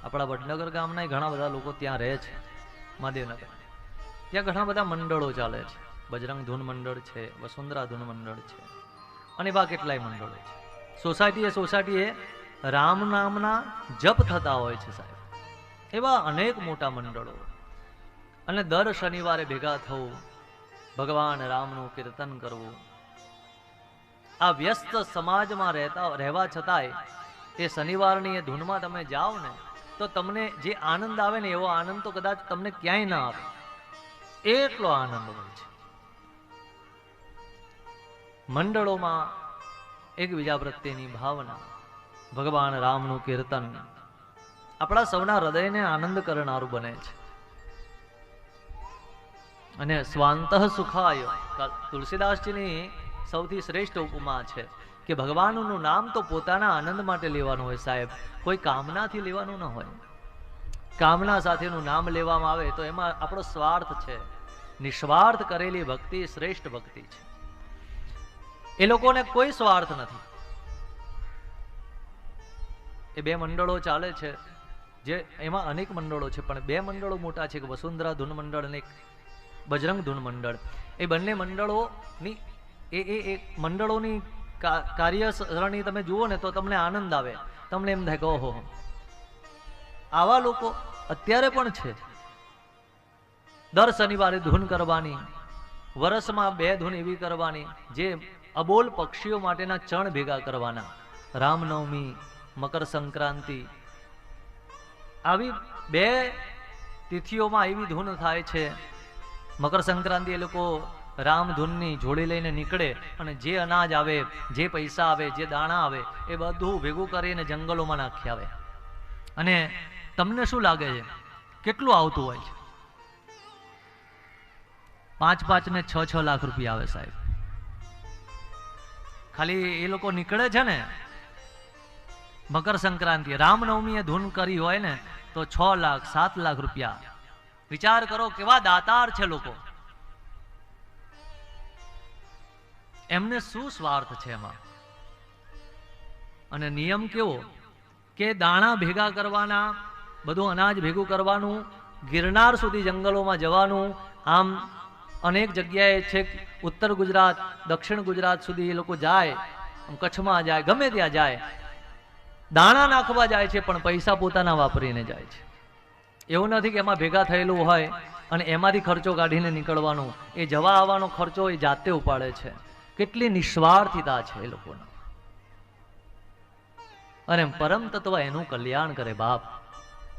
આપણા વડનગર ગામના ઘણા બધા લોકો ત્યાં રહે છે, મહાદેવનગર. ત્યાં ઘણા બધા મંડળો ચાલે છે. બજરંગ ધૂન મંડળ છે, વસુંધરા ધૂન મંડળ છે, અને એવા કેટલાય મંડળો છે. સોસાયટીએ રામ નામના જપ થતા હોય છે સાહેબ, એવા અનેક મોટા મંડળો. અને દર શનિવારે ભેગા થવું, ભગવાન રામનું કીર્તન કરવું. આ વ્યસ્ત સમાજમાં રહેવા છતાંય એ શનિવારની એ ધૂનમાં તમે જાઓ ને તો તમને જે આનંદ આવે ને એવો આનંદ તો કદાચ તમને ક્યાંય ના આવે, એટલો આનંદ હોય છે. મંડળોમાં એકબીજા પ્રત્યેની ભાવના, ભગવાન રામનું કીર્તન આપણા સૌના હૃદયને આનંદ કરનારું બને છે. અને સ્વાંતઃ સુખાય, તુલસીદાસજીની સૌથી શ્રેષ્ઠ ઉપમા છે કે ભગવાનનું નામ તો પોતાના આનંદ માટે લેવાનું હોય સાહેબ, કોઈ કામનાથી લેવાનું ન હોય. કામના સાથેનું નામ લેવામાં આવે તો એમાં આપણો સ્વાર્થ છે. નિસ્વાર્થ કરેલી ભક્તિ શ્રેષ્ઠ ભક્તિ છે. એ લોકોને કોઈ સ્વાર્થ નથી. એ બે મંડળો ચાલે છે, જે એમાં અનેક મંડળો છે, પણ બે મંડળો મોટા છે કે વસુંધરા ધૂન મંડળ અને બજરંગ ધૂન મંડળ. એ બંને મંડળોની એ મંડળોની કાર્યસરણી તમે જુઓ ને તો તમને આનંદ આવે. તમને એમ થાય કે ઓહો, આવા લોકો અત્યારે પણ છે. દર શનિવારે ધૂન કરવાની, વર્ષમાં 2 ધૂન એવી કરવાની જે અબોલ પક્ષીઓ માટેના ચણ ભેગા કરવાના. રામનવમી, મકર સંક્રાંતિ, આવી 2 તિથિઓમાં એવી ધૂન થાય છે. મકર સંક્રાંતિ એ લોકો રામધૂનની જોડી લઈને નીકળે અને જે અનાજ આવે, જે પૈસા આવે, જે દાણા આવે એ બધું ભેગું કરીને જંગલોમાં નાખી આવે. અને તમને શું લાગે છે કેટલું આવતું હોય છે? 5-5 ને 6-6 લાખ રૂપિયા આવે સાહેબ. ખાલી એ લોકો નીકળે છે ને મકર સંક્રાંતિ, રામનવમી એ ધૂન કરી હોય ને તો 6 લાખ 7 લાખ રૂપિયા. વિચાર કરો કેવા દાતાર છે લોકો. એમને શું સ્વાર્થ છે એમાં? અને નિયમ કેવો કે દાણા ભેગા કરવાના, બધું અનાજ ભેગું કરવાનું, ગિરનાર સુધી જંગલોમાં જવાનું. આમ અનેક જગ્યાએ છે, ઉત્તર ગુજરાત, દક્ષિણ ગુજરાત સુધી એ લોકો જાય, કચ્છમાં જાય, ગમે ત્યાં જાય, દાણા નાખવા જાય છે, પણ પૈસા પોતાના વાપરીને જાય છે. એવું નથી કે એમાં ભેગા થયેલું હોય અને એમાંથી ખર્ચો કાઢીને નીકળવાનું. એ જવા આવવાનો ખર્ચો એ જાતે ઉપાડે છે. કેટલી નિસ્વાર્થિતા છે એ લોકોને. અને પરમ તત્વ એનું કલ્યાણ કરે બાપ.